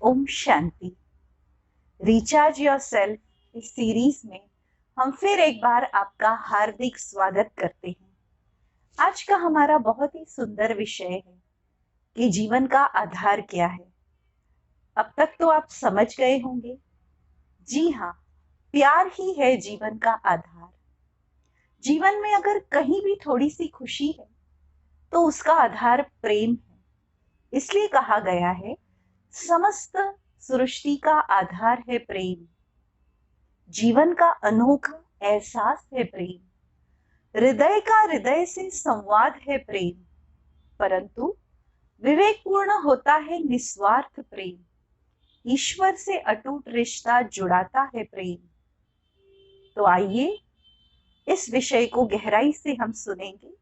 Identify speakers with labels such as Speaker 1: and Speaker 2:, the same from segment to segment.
Speaker 1: ओम शांति। Recharge yourself इस series में हम फिर एक बार आपका हार्दिक स्वागत करते हैं। आज का हमारा बहुत ही सुंदर विषय है कि जीवन का आधार क्या है। अब तक तो आप समझ गए होंगे। जी हाँ, प्यार ही है जीवन का आधार। जीवन में अगर कहीं भी थोड़ी सी खुशी है तो उसका आधार प्रेम है। इसलिए कहा गया है, समस्त सृष्टि का आधार है प्रेम। जीवन का अनोखा एहसास है प्रेम। हृदय का हृदय से संवाद है प्रेम। परंतु विवेकपूर्ण होता है निस्वार्थ प्रेम। ईश्वर से अटूट रिश्ता जुड़ाता है प्रेम। तो आइए इस विषय को गहराई से हम सुनेंगे।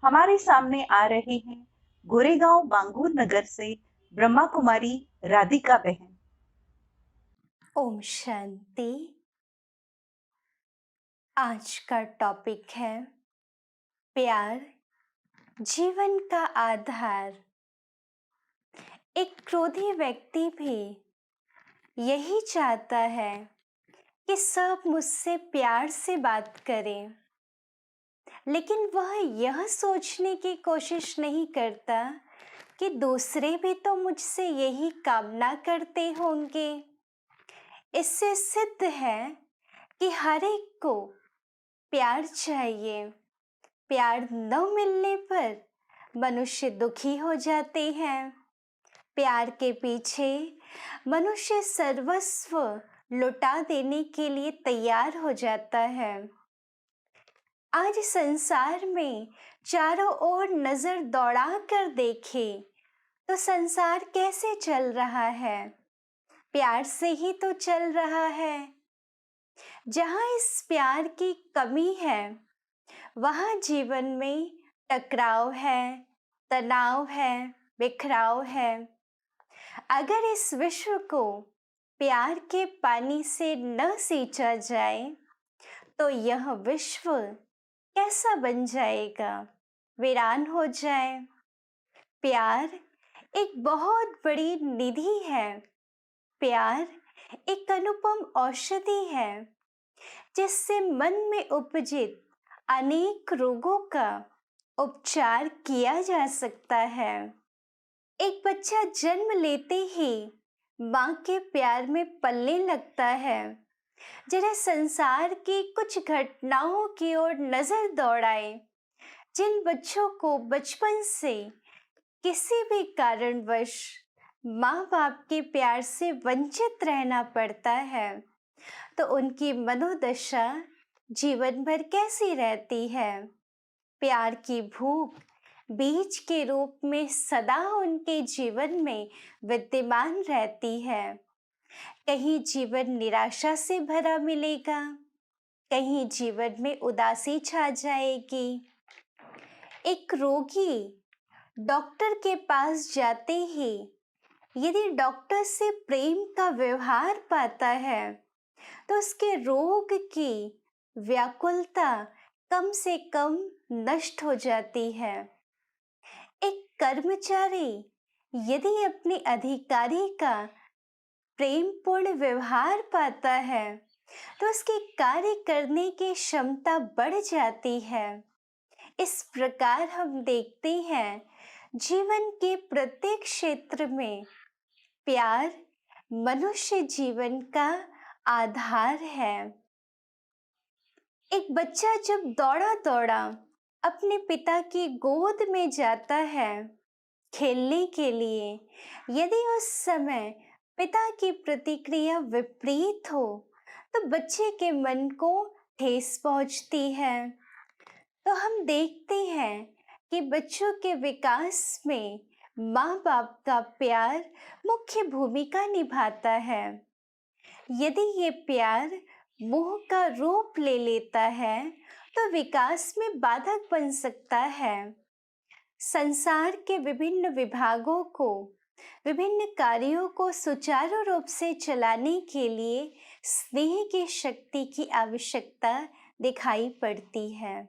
Speaker 1: हमारे सामने आ रहे हैं गोरेगांव बांगूर नगर से ब्रह्मा कुमारी राधिका बहन।
Speaker 2: ओम शांति। आज का टॉपिक है प्यार जीवन का आधार। एक क्रोधी व्यक्ति भी यही चाहता है कि सब मुझसे प्यार से बात करें, लेकिन वह यह सोचने की कोशिश नहीं करता कि दूसरे भी तो मुझसे यही कामना करते होंगे। इससे सिद्ध है कि हर एक को प्यार चाहिए। प्यार न मिलने पर मनुष्य दुखी हो जाते हैं। प्यार के पीछे मनुष्य सर्वस्व लुटा देने के लिए तैयार हो जाता है। आज संसार में चारों ओर नजर दौड़ा कर देखें तो संसार कैसे चल रहा है? प्यार से ही तो चल रहा है। जहाँ इस प्यार की कमी है वहाँ जीवन में टकराव है, तनाव है, बिखराव है। अगर इस विश्व को प्यार के पानी से न सींचा जाए तो यह विश्व कैसा बन जाएगा? वीरान हो जाए। प्यार एक बहुत बड़ी निधि है। प्यार एक अनुपम औषधि है जिससे मन में उपजित अनेक रोगों का उपचार किया जा सकता है। एक बच्चा जन्म लेते ही माँ के प्यार में पलने लगता है। जरा संसार की कुछ घटनाओं की ओर नजर दौड़ाए जिन बच्चों को बचपन से किसी भी कारणवश माँ बाप के प्यार से वंचित रहना पड़ता है तो उनकी मनोदशा जीवन भर कैसी रहती है। प्यार की भूख बीज के रूप में सदा उनके जीवन में विद्यमान रहती है। कहीं जीवन निराशा से भरा मिलेगा, कहीं जीवन में उदासी छा जाएगी। एक रोगी डॉक्टर के पास जाते ही यदि डॉक्टर से प्रेम का व्यवहार पाता है तो उसके रोग की व्याकुलता कम से कम नष्ट हो जाती है। एक कर्मचारी यदि अपने अधिकारी का प्रेमपूर्ण व्यवहार पाता है तो उसकी कार्य करने की क्षमता बढ़ जाती है। इस प्रकार हम देखते हैं जीवन के प्रत्येक क्षेत्र में प्यार मनुष्य जीवन का आधार है। एक बच्चा जब दौड़ा दौड़ा अपने पिता की गोद में जाता है खेलने के लिए, यदि उस समय पिता की प्रतिक्रिया विपरीत हो तो बच्चे के मन को ठेस पहुंचती है। तो हम देखते हैं कि बच्चों के विकास में माँ बाप का प्यार मुख्य भूमिका निभाता है। यदि ये प्यार मोह का रूप ले लेता है तो विकास में बाधक बन सकता है। संसार के विभिन्न विभागों को, विभिन्न कार्यों को सुचारू रूप से चलाने के लिए स्नेह की शक्ति की आवश्यकता दिखाई पड़ती है।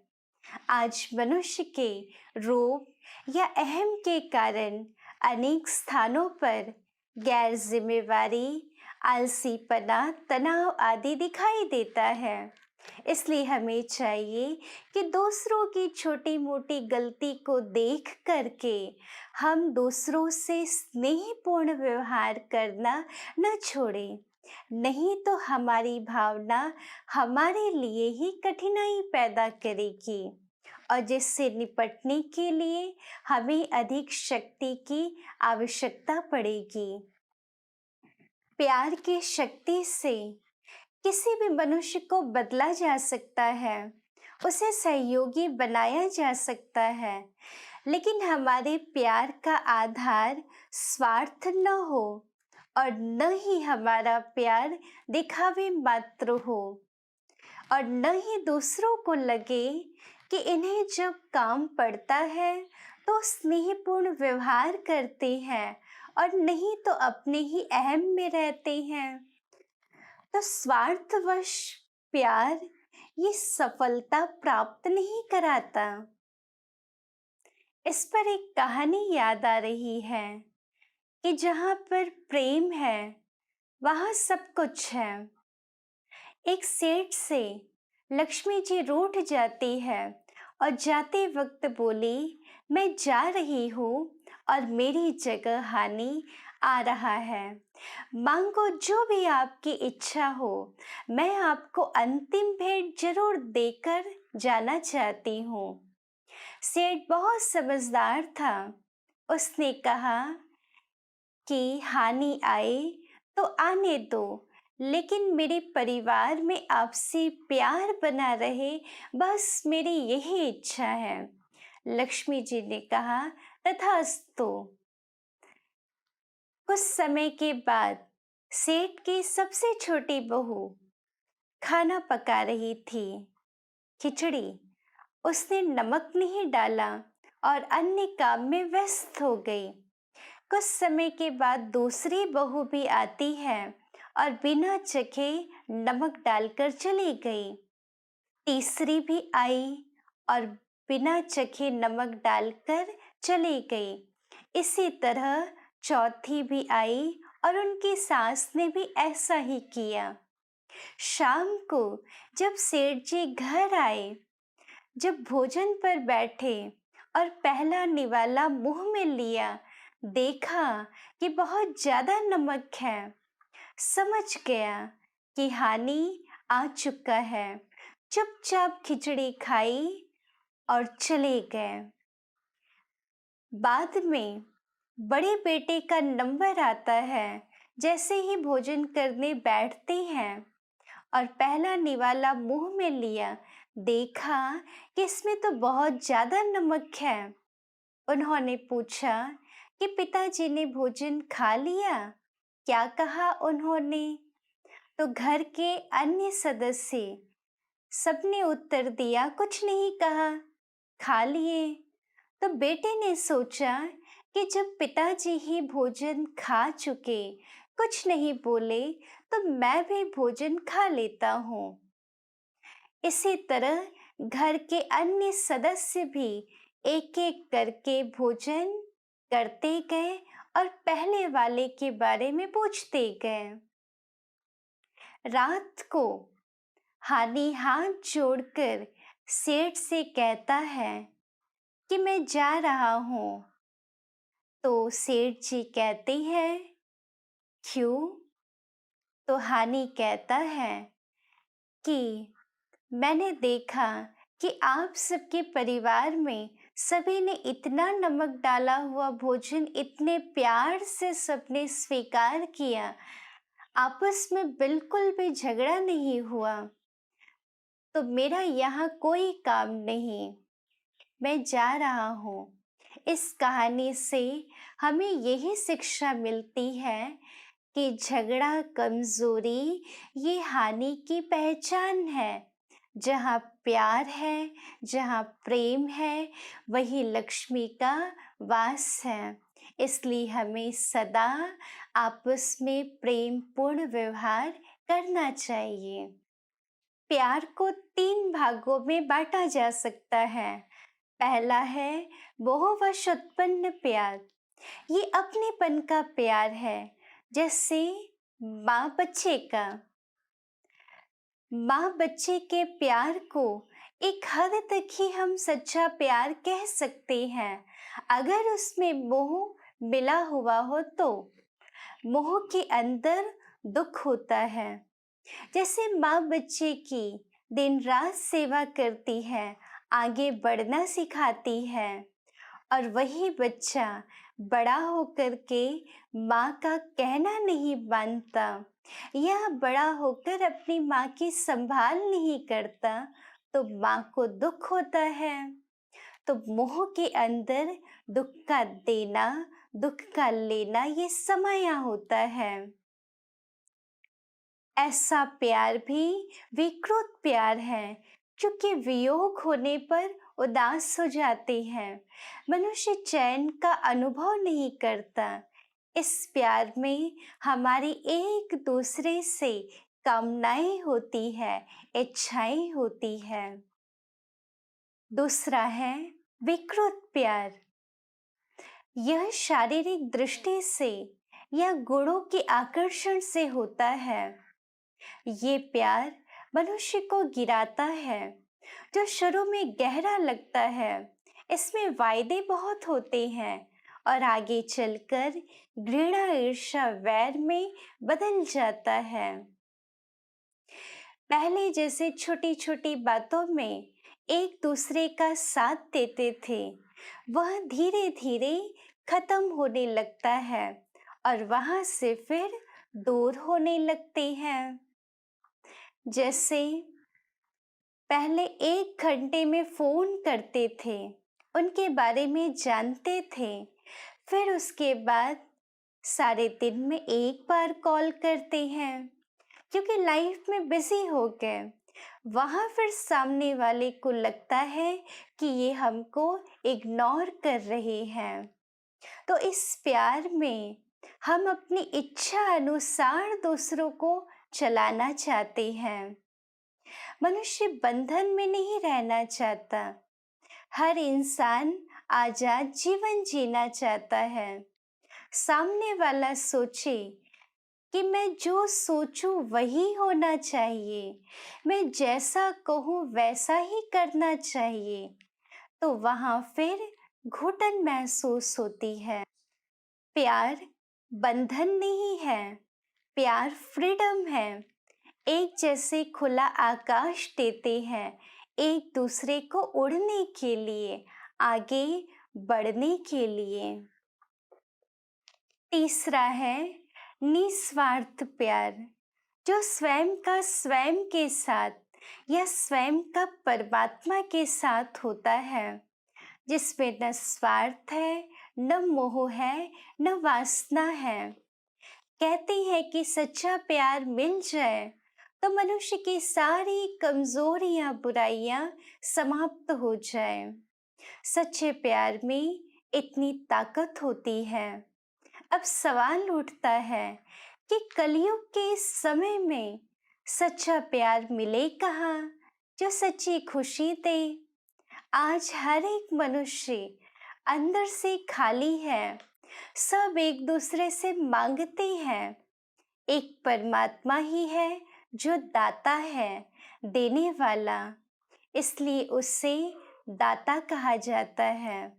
Speaker 2: आज मनुष्य के रोग या अहम के कारण अनेक स्थानों पर गैर जिम्मेवारी, आलसीपना, तनाव आदि दिखाई देता है। इसलिए हमें चाहिए कि दूसरों की छोटी मोटी गलती को देख करके हम दूसरों से स्नेहपूर्ण व्यवहार करना न छोड़ें। नहीं तो हमारी भावना हमारे लिए ही कठिनाई पैदा करेगी और जिससे निपटने के लिए हमें अधिक शक्ति की आवश्यकता पड़ेगी। प्यार की शक्ति से किसी भी मनुष्य को बदला जा सकता है, उसे सहयोगी बनाया जा सकता है, लेकिन हमारे प्यार का आधार स्वार्थ न हो और न ही हमारा प्यार दिखावे मात्र हो और न ही दूसरों को लगे कि इन्हें जब काम पड़ता है तो स्नेहपूर्ण व्यवहार करते हैं और नहीं तो अपने ही अहम में रहते हैं। तो स्वार्थवश प्यार ये सफलता प्राप्त नहीं कराता। इस पर एक कहानी याद आ रही है कि जहाँ पर प्रेम है वहाँ सब कुछ है। एक सेठ से लक्ष्मी जी रूठ जाती है और जाते वक्त बोली, मैं जा रही हूँ और मेरी जगह हानि आ रहा है। मांगो जो भी आपकी इच्छा हो, मैं आपको अंतिम भेंट जरूर देकर जाना चाहती हूँ। सेठ बहुत समझदार था। उसने कहा कि हानि आए तो आने दो, लेकिन मेरे परिवार में आपसी प्यार बना रहे, बस मेरी यही इच्छा है। लक्ष्मी जी ने कहा, तथास्तु। कुछ समय के बाद सेठ की सबसे छोटी बहू खाना पका रही थी, खिचड़ी। उसने नमक नहीं डाला और अन्य काम में व्यस्त हो गई। कुछ समय के बाद दूसरी बहू भी आती है और बिना चखे नमक डालकर चली गई। तीसरी भी आई और बिना चखे नमक डालकर चली गई। इसी तरह चौथी भी आई और उनकी सास ने भी ऐसा ही किया। शाम को जब सेठ जी घर आए, जब भोजन पर बैठे और पहला निवाला मुंह में लिया, देखा कि बहुत ज्यादा नमक है। समझ गया कि हानि आ चुका है। चुपचाप खिचड़ी खाई और चले गए। बाद में बड़े बेटे का नंबर आता है। जैसे ही भोजन करने बैठते हैं और पहला निवाला मुंह में लिया, देखा कि इसमें तो बहुत ज्यादा नमक है। उन्होंने पूछा कि पिताजी ने भोजन खा लिया? क्या कहा उन्होंने? तो घर के अन्य सदस्य सबने उत्तर दिया, कुछ नहीं कहा, खा लिए। तो बेटे ने सोचा कि जब पिताजी ही भोजन खा चुके, कुछ नहीं बोले, तो मैं भी भोजन खा लेता हूँ। इसी तरह घर के अन्य सदस्य भी एक एक करके भोजन करते गए और पहले वाले के बारे में पूछते गए। रात को हानि हाथ जोड़कर सेठ से कहता है कि मैं जा रहा हूँ। तो सेठ जी कहते हैं, क्यों? तो हानि कहता है कि मैंने देखा कि आप सबके परिवार में सभी ने इतना नमक डाला हुआ भोजन इतने प्यार से सबने स्वीकार किया, आपस में बिल्कुल भी झगड़ा नहीं हुआ, तो मेरा यहाँ कोई काम नहीं, मैं जा रहा हूँ। इस कहानी से हमें यही शिक्षा मिलती है कि झगड़ा कमजोरी ये हानि की पहचान है। जहाँ प्यार है, जहाँ प्रेम है, वही लक्ष्मी का वास है। इसलिए हमें सदा आपस में प्रेम पूर्ण व्यवहार करना चाहिए। प्यार को 3 भागों में बांटा जा सकता है। पहला है बहुवश उत्पन्न प्यार। ये अपनेपन का प्यार है जैसे माँ बच्चे का, माँ बच्चे के प्यार को एक हद तक ही हम सच्चा प्यार कह सकते हैं। अगर उसमें मोह मिला हुआ हो तो मोह के अंदर दुख होता है। जैसे माँ बच्चे की दिन रात सेवा करती है, आगे बढ़ना सिखाती है, और वही बच्चा बड़ा होकर के माँ का कहना नहीं मानता या बड़ा होकर अपनी माँ की संभाल नहीं करता, तो माँ को दुख होता है। तो मोह के अंदर दुख का देना, दुख का लेना, ये समाया होता है। ऐसा प्यार भी विकृत प्यार है, क्योंकि वियोग होने पर उदास हो जाते हैं। मनुष्य चैन का अनुभव नहीं करता। इस प्यार में हमारी एक दूसरे से कामनाएं होती है, इच्छाएं होती है। दूसरा है विकृत प्यार। यह शारीरिक दृष्टि से या गुणों के आकर्षण से होता है। ये प्यार मनुष्य को गिराता है, जो शुरू में गहरा लगता है। इसमें वायदे बहुत होते हैं और आगे चलकर घृणा, ईर्ष्या, वैर में बदल जाता है। पहले जैसे छोटी छोटी बातों में एक दूसरे का साथ देते थे, वह धीरे धीरे खत्म होने लगता है और वहां से फिर दूर होने लगते हैं। जैसे पहले 1 घंटे में फोन करते थे, उनके बारे में जानते थे, फिर उसके बाद सारे दिन में एक बार कॉल करते हैं, क्योंकि लाइफ में बिजी हो गए। वहां फिर सामने वाले को लगता है कि ये हमको इग्नोर कर रहे हैं। तो इस प्यार में हम अपनी इच्छा अनुसार दूसरों को चलाना चाहते हैं। मनुष्य बंधन में नहीं रहना चाहता। हर इंसान आजाद जीवन जीना चाहता है। सामने वाला सोचे कि मैं जो सोचूं वही होना चाहिए, मैं जैसा कहूँ वैसा ही करना चाहिए, तो वहां फिर घुटन महसूस होती है। प्यार बंधन नहीं है, प्यार फ्रीडम है। एक जैसे खुला आकाश देते हैं एक दूसरे को उड़ने के लिए, आगे बढ़ने के लिए। तीसरा है निस्वार्थ प्यार, जो स्वयं का स्वयं के साथ या स्वयं का परमात्मा के साथ होता है, जिसमें न स्वार्थ है, न मोह है, न वासना है। कहते हैं कि सच्चा प्यार मिल जाए तो मनुष्य की सारी कमजोरियां, बुराइयां समाप्त हो जाए। सच्चे प्यार में इतनी ताकत होती है। अब सवाल उठता है कि कलयुग के इस समय में सच्चा प्यार मिले कहाँ, जो सच्ची खुशी दे। आज हर एक मनुष्य अंदर से खाली है। सब एक दूसरे से मांगते हैं। एक परमात्मा ही है जो दाता है, देने वाला, इसलिए उसे दाता कहा जाता है।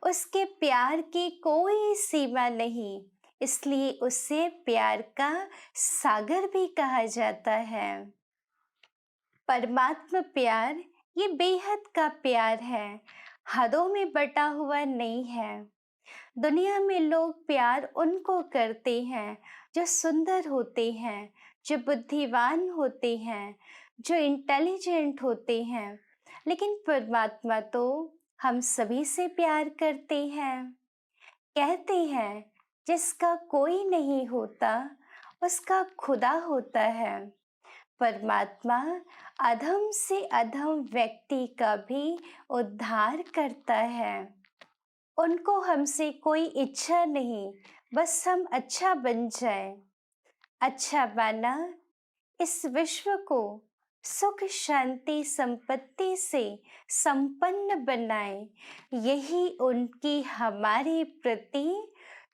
Speaker 2: उसके प्यार की कोई सीमा नहीं, इसलिए उसे प्यार का सागर भी कहा जाता है। परमात्मा प्यार ये बेहद का प्यार है, हदों में बटा हुआ नहीं है। दुनिया में लोग प्यार उनको करते हैं जो सुंदर होते हैं, जो बुद्धिमान होते हैं, जो इंटेलिजेंट होते हैं, लेकिन परमात्मा तो हम सभी से प्यार करते हैं। कहते हैं जिसका कोई नहीं होता उसका खुदा होता है। परमात्मा अधम से अधम व्यक्ति का भी उद्धार करता है। उनको हमसे कोई इच्छा नहीं, बस हम अच्छा बन जाए। अच्छा बना इस विश्व को सुख, शांति, संपत्ति से संपन्न बनाए, यही उनकी हमारे प्रति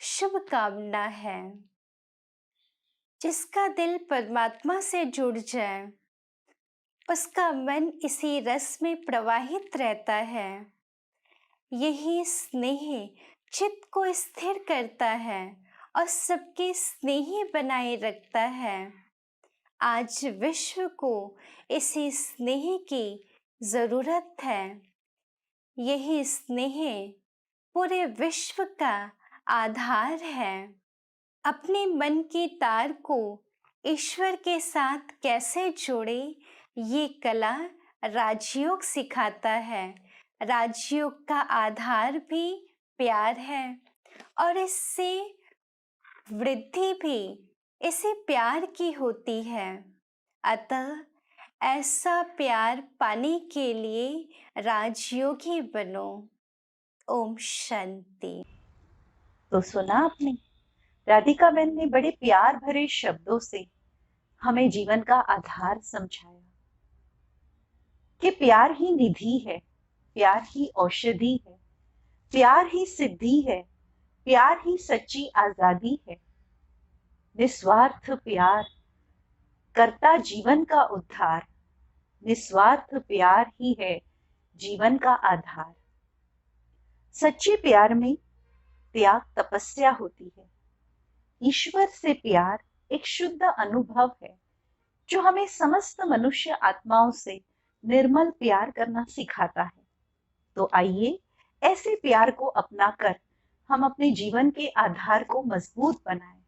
Speaker 2: शुभकामना है। जिसका दिल परमात्मा से जुड़ जाए, उसका मन इसी रस में प्रवाहित रहता है। यही स्नेह चित्त को स्थिर करता है और सबके स्नेही बनाए रखता है। आज विश्व को इसी स्नेह की जरूरत है। यही स्नेह पूरे विश्व का आधार है। अपने मन के तार को ईश्वर के साथ कैसे जोड़े, ये कला राजयोग सिखाता है। राजयोग का आधार भी प्यार है और इससे वृद्धि भी इसी प्यार की होती है। अतः ऐसा प्यार पाने के लिए राजयोगी बनो। ओम शांति।
Speaker 1: तो सुना आपने, राधिका बहन ने बड़े प्यार भरे शब्दों से हमें जीवन का आधार समझाया कि प्यार ही निधि है, प्यार ही औषधि है, प्यार ही सिद्धि है, प्यार ही सच्ची आजादी है। निस्वार्थ प्यार करता जीवन का उद्धार, निस्वार्थ प्यार ही है जीवन का आधार। सच्चे प्यार में त्याग तपस्या होती है। ईश्वर से प्यार एक शुद्ध अनुभव है जो हमें समस्त मनुष्य आत्माओं से निर्मल प्यार करना सिखाता है। तो आइए ऐसे प्यार को अपनाकर हम अपने जीवन के आधार को मजबूत बनाएं।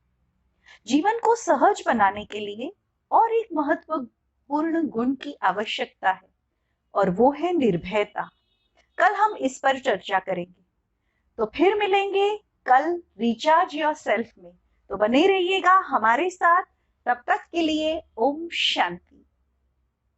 Speaker 1: जीवन को सहज बनाने के लिए और एक महत्वपूर्ण गुण की आवश्यकता है और वो है निर्भयता। कल हम इस पर चर्चा करेंगे। तो फिर मिलेंगे कल रिचार्ज योर सेल्फ में। तो बने रहिएगा हमारे साथ। तब तक के लिए ओम शांति।